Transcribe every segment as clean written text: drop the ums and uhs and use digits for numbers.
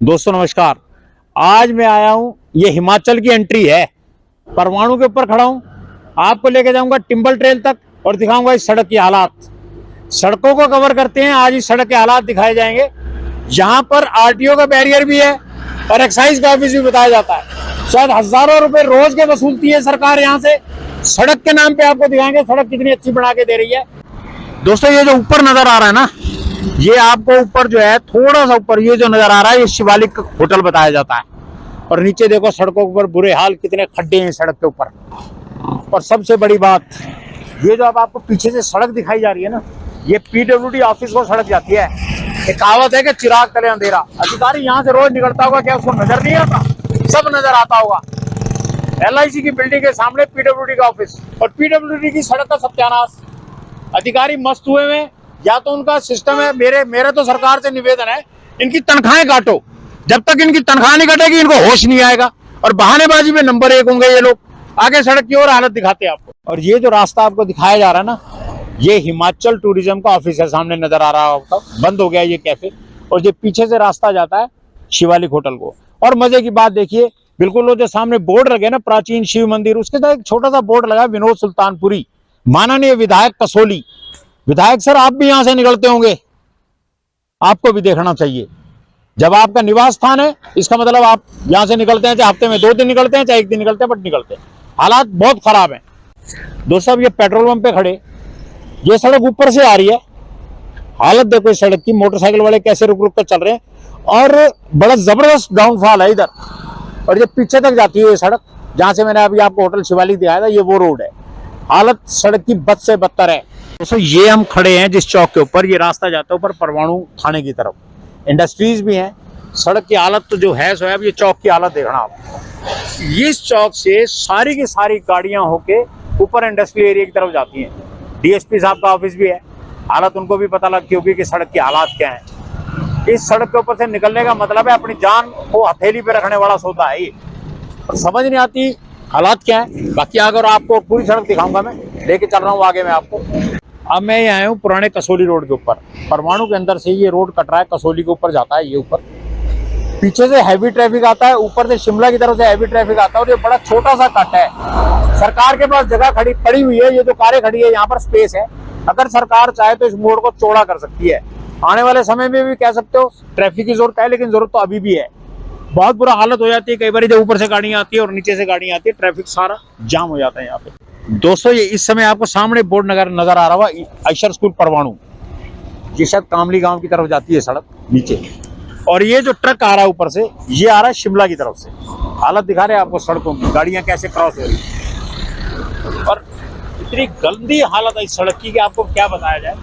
दोस्तों नमस्कार। आज मैं आया हूं, ये हिमाचल की एंट्री है। परवाणु के ऊपर खड़ा हूं, आपको लेके जाऊंगा टिम्बल ट्रेल तक और दिखाऊंगा इस सड़क की हालात। सड़कों को कवर करते हैं, आज इस सड़क के हालात दिखाए जाएंगे। यहाँ पर आरटीओ का बैरियर भी है और एक्साइज का ऑफिस भी बताया जाता है। शायद हजारों रुपए रोज के वसूलती है सरकार यहाँ से। सड़क के नाम पे आपको दिखाएंगे सड़क कितनी अच्छी बना के दे रही है। दोस्तों ये जो ऊपर नजर आ रहा है ना, ये आपको ऊपर जो है थोड़ा सा ऊपर ये जो नजर आ रहा है, ये शिवालिक होटल बताया जाता है। और नीचे देखो सड़कों के ऊपर बुरे हाल, कितने खड्डे हैं सड़क के ऊपर। और सबसे बड़ी बात, ये जो अब आपको पीछे से सड़क दिखाई जा रही है ना, ये पीडब्ल्यूडी ऑफिस को सड़क जाती है। एक कहावत है कि चिराग तले अंधेरा। अधिकारी यहाँ से रोज निकलता होगा, क्या उसको नजर नहीं आता? सब नजर आता होगा। LIC की बिल्डिंग के सामने पीडब्ल्यूडी का ऑफिस और पीडब्ल्यूडी की सड़क का सत्यानाश। अधिकारी मस्त हुए में, या तो उनका सिस्टम है। मेरे तो सरकार से निवेदन है, इनकी तनख्वाहें काटो। जब तक इनकी तनख्वाह नहीं कटेगी इनको होश नहीं आएगा और बहानेबाजी में नंबर 1 होंगे ये लोग। आगे सड़क की और हालत दिखाते हैं आपको। और ये जो रास्ता आपको दिखाया जा रहा है ना, ये हिमाचल टूरिज्म का ऑफिस है। सामने नजर आ रहा होगा, बंद हो गया ये कैफे। और ये पीछे से रास्ता जाता है शिवालिक होटल को। और मजे की बात देखिए, बिल्कुल वो जो सामने बोर्ड लगे ना, प्राचीन शिव मंदिर, उसके साथ एक छोटा सा बोर्ड लगा, विनोद सुल्तानपुरी, माननीय विधायक कसोली। विधायक सर, आप भी यहां से निकलते होंगे, आपको भी देखना चाहिए। जब आपका निवास स्थान है, इसका मतलब आप यहां से निकलते हैं, चाहे हफ्ते में 2 दिन निकलते हैं, चाहे 1 दिन निकलते हैं, बट निकलते हैं। हालात बहुत खराब हैं। दोस्तों अब ये पेट्रोल पंप पे खड़े, ये सड़क ऊपर से आ रही है। हालत देखो इस सड़क की, मोटरसाइकिल वाले कैसे रुक रुक कर चल रहे हैं और बड़ा जबरदस्त डाउनफॉल है इधर। और ये पीछे तक जाती है ये सड़क, जहां से मैंने अभी आपको होटल शिवालिक दिखाया था, ये वो रोड है। हालत सड़क की बद से बदतर है। दोस्तों ये हम खड़े हैं जिस चौक के ऊपर, ये रास्ता जाता है ऊपर परवाणु थाने की तरफ। इंडस्ट्रीज भी हैं। सड़क की हालत तो जो है सो है। अब ये चौक की हालत देखना आप। इस चौक से सारी की सारी गाड़ियां होके ऊपर इंडस्ट्रियल एरिया की तरफ जाती हैं। DSP साहब का ऑफिस भी है। हालत उनको भी पता लगती होगी कि सड़क की हालात क्या है। इस सड़क के ऊपर से निकलने का मतलब है अपनी जान को हथेली पे रखने वाला सौदा है ये। और समझ नहीं आती हालात क्या है। बाकी अगर आपको पूरी सड़क दिखाऊंगा, मैं लेके चल रहा हूँ आगे मैं आपको। अब मैं ये आया हूँ पुराने कसोली रोड के ऊपर। परवाणु के अंदर से ये रोड कट रहा है, कसोली के ऊपर जाता है ये ऊपर। पीछे से हैवी ट्रैफिक आता है, ऊपर से शिमला की तरफ से हैवी ट्रैफिक आता है। और ये बड़ा छोटा सा कट है। सरकार के पास जगह पड़ी हुई है, ये जो कारें खड़ी है यहाँ पर स्पेस है। अगर सरकार चाहे तो इस मोड़ को चौड़ा कर सकती है। आने वाले समय में भी कह सकते हो ट्रैफिक की जरूरत है, लेकिन जरूरत तो अभी भी है। बहुत बुरा हालत हो जाती है कई बार, जब ऊपर से गाड़ियां आती है और नीचे से गाड़ियां आती है, ट्रैफिक सारा जाम हो जाता है यहाँ पे। दोस्तों ये इस समय आपको सामने बोर्ड नजर आ रहा होगा, आयशर स्कूल परवाणु। ये शायद कामली गांव की तरफ जाती है सड़क नीचे। और ये जो ट्रक आ रहा है ऊपर से, ये आ रहा है शिमला की तरफ से। हालत दिखा रहे हैं आपको सड़कों की, गाड़ियां कैसे क्रॉस हो रही है। और इतनी गंदी हालत है इस सड़क की कि आपको क्या बताया जाए।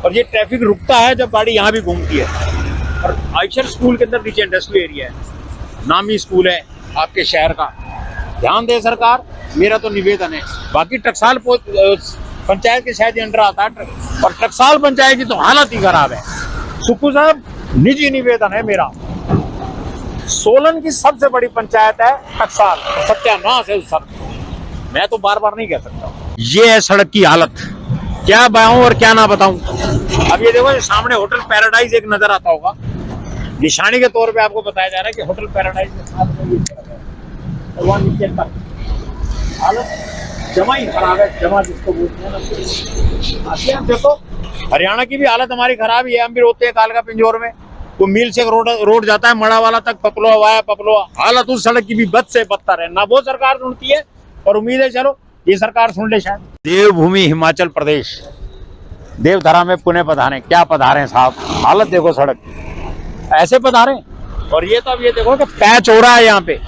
और ये ट्रैफिक रुकता है जब गाड़ी यहाँ भी घूमती है। और आयशर स्कूल के अंदर नीचे इंडस्ट्रियल एरिया है, नामी स्कूल है आपके शहर का। ध्यान दे सरकार, मेरा तो निवेदन है। बाकी टकसाल पंचायत के शायद अंडर आता है, और टकसाल पंचायत की तो हालत ही खराब है। सुक्खू साहब, निजी निवेदन है मेरा, सोलन की सबसे बड़ी पंचायत है टकसाल, सत्यानाश है उस सड़क। मैं तो बार बार नहीं कह सकता। ये है सड़क की हालत, क्या बताऊं और क्या ना बताऊं। अब ये देखो, ये सामने होटल पैराडाइज एक नजर आता होगा, निशानी के तौर पे आपको बताया जा रहा है कि होटल पैराडाइज के साथ में ये वहाँ नीचे तक हालत जमा ही खराब है। जमा जिसको बोलते हैं ना। आप देखो हरियाणा की भी हालत हमारी खराब ही है। हम भी रोते हैं काल का पिंजौर में, तो मील से रोड जाता है मड़ा वाला तक, पपलोआ वाया पपलोआ। हालत उस सड़क की भी बद से बदतर है। ना वो सरकार सुनती है, और उम्मीद है चलो ये सरकार सुन ले शायद। देवभूमि हिमाचल प्रदेश, देवधरा में पुणे पधारे। क्या पधारे साहब, हालत देखो सड़क ऐसे पधारे। और ये तो अब ये देखो कि पैच हो रहा है, यहाँ पे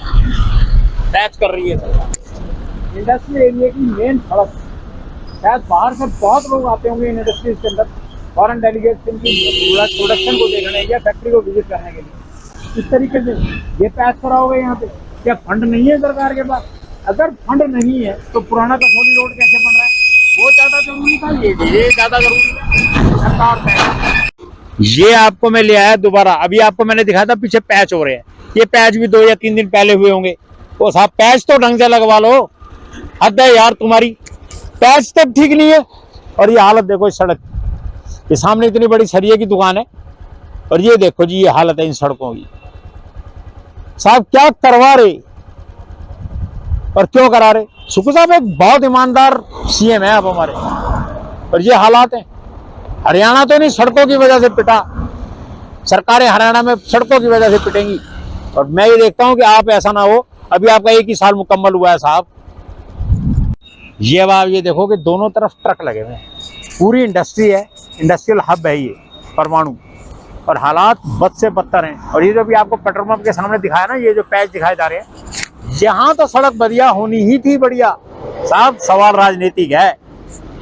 पैच कर रही है इंडस्ट्रियल एरिया की मेन सड़क। शायद बाहर से बहुत लोग आते होंगे इन इंडस्ट्रीज के अंदर, फॉरेन डेलीगेट्स इनकी प्रोडक्शन को देखने या फैक्ट्री को विजिट करने के लिए। इस तरीके से ये पैच करा होगा यहाँ पे। क्या फंड नहीं है सरकार के पास? अगर फंड नहीं है तो पुराना कसौली रोड कैसे बन रहा है? वो ज्यादा जरूरी था, ये ज्यादा जरूरी है सरकार। ये आपको मैं ले आया दोबारा। अभी आपको मैंने दिखाया था पीछे पैच हो रहे हैं, ये पैच भी 2 या 3 दिन पहले हुए होंगे। वो साहब पैच तो ढंग से लगवा लो, हद है यार तुम्हारी, पैच तक ठीक नहीं है। और ये हालत देखो इस सड़क, ये सामने इतनी बड़ी सरिये की दुकान है, और ये देखो जी ये हालत है इन सड़कों की। साहब क्या करवा रहे और क्यों करा रहे? सुखू साहब एक बहुत ईमानदार सीएम है आप हमारे, और ये हालात हैं। हरियाणा तो नहीं, सड़कों की वजह से पिटा, सरकारें हरियाणा में सड़कों की वजह से पिटेंगी। और मैं ये देखता हूं कि आप ऐसा ना हो, अभी आपका 1 ही साल मुकम्मल हुआ है साहब। ये अब आप ये देखो कि दोनों तरफ ट्रक लगे हुए हैं, पूरी इंडस्ट्री है, इंडस्ट्रियल हब है ये परमाणु, और हालात बद से बदतर हैं। और ये जो भी आपको पेट्रोल पंप के सामने दिखाया ना, ये जो पैच दिखाए जा रहे हैं, यहाँ तो सड़क बढ़िया होनी ही थी, बढ़िया साहब। सवाल राजनीतिक है,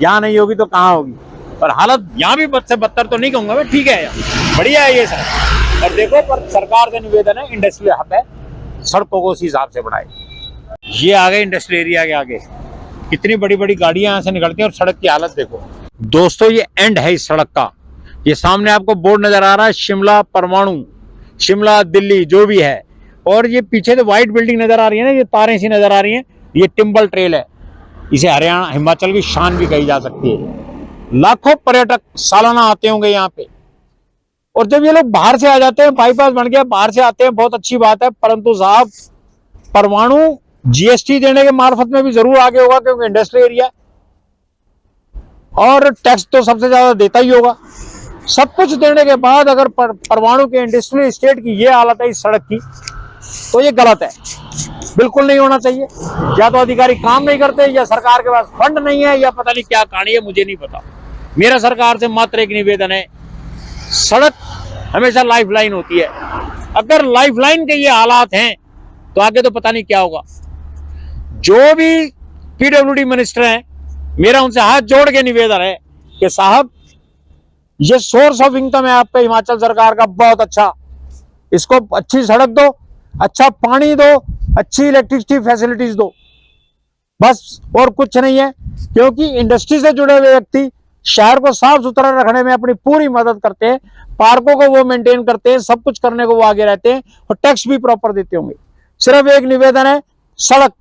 यहाँ नहीं होगी तो कहाँ होगी। और हालत यहाँ भी बद से बदतर तो नहीं कहूँगा मैं, ठीक है यार, बढ़िया है ये सड़क। और देखो, पर सरकार का निवेदन है, इंडस्ट्रियल हब है, सड़कों को उसी हिसाब से बढ़ाए। ये आ गए इंडस्ट्रियल एरिया के आगे, कितनी बड़ी बड़ी गाड़ियां यहाँ से निकलती हैं, और सड़क की हालत देखो दोस्तों। ये एंड है इस सड़क का, ये सामने आपको बोर्ड नजर आ रहा है, शिमला परमाणु, शिमला दिल्ली जो भी है। और ये पीछे तो व्हाइट बिल्डिंग नजर आ रही है ना, ये तारें सी नजर आ रही हैं, ये टिम्बल ट्रेल है। इसे हरियाणा हिमाचल की शान भी कही जा सकती है। लाखों पर्यटक सालाना आते होंगे यहाँ पे। और जब ये लोग बाहर से आ जाते हैं, बाईपास बन गया, बाहर से आते हैं, बहुत अच्छी बात है। परंतु साहब, परमाणु जीएसटी देने के मार्फत में भी जरूर आगे होगा, क्योंकि इंडस्ट्री एरिया, और टैक्स तो सबसे ज्यादा देता ही होगा। सब कुछ देने के बाद अगर परमाणु के इंडस्ट्रियल स्टेट की ये हालत है इस सड़क की, तो ये गलत है, बिल्कुल नहीं होना चाहिए। या तो अधिकारी काम नहीं करते, या सरकार के पास फंड नहीं है, या पता नहीं क्या कहानी है, मुझे नहीं पता। मेरा सरकार से मात्र एक निवेदन है, सड़क हमेशा लाइफलाइन होती है। अगर लाइफलाइन के ये हालात हैं तो आगे तो पता नहीं क्या होगा। जो भी पीडब्ल्यूडी मिनिस्टर हैं, मेरा उनसे हाथ जोड़ के निवेदन है कि साहब, ये सोर्स ऑफ इनकम है आप पे हिमाचल सरकार का बहुत अच्छा, इसको अच्छी सड़क दो, अच्छा पानी दो, अच्छी इलेक्ट्रिसिटी फैसिलिटीज दो, बस और कुछ नहीं है। क्योंकि इंडस्ट्री से जुड़े हुए व्यक्ति शहर को साफ सुथरा रखने में अपनी पूरी मदद करते हैं, पार्कों को वो मेंटेन करते हैं, सब कुछ करने को वो आगे रहते हैं, और टैक्स भी प्रॉपर देते होंगे। सिर्फ एक निवेदन है, सड़क,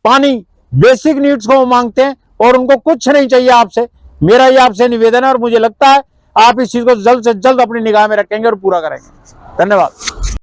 पानी, बेसिक नीड्स को वो मांगते हैं, और उनको कुछ नहीं चाहिए आपसे। मेरा ये आपसे निवेदन है, और मुझे लगता है आप इस चीज को जल्द से जल्द अपनी निगाह में रखेंगे और पूरा करेंगे। धन्यवाद।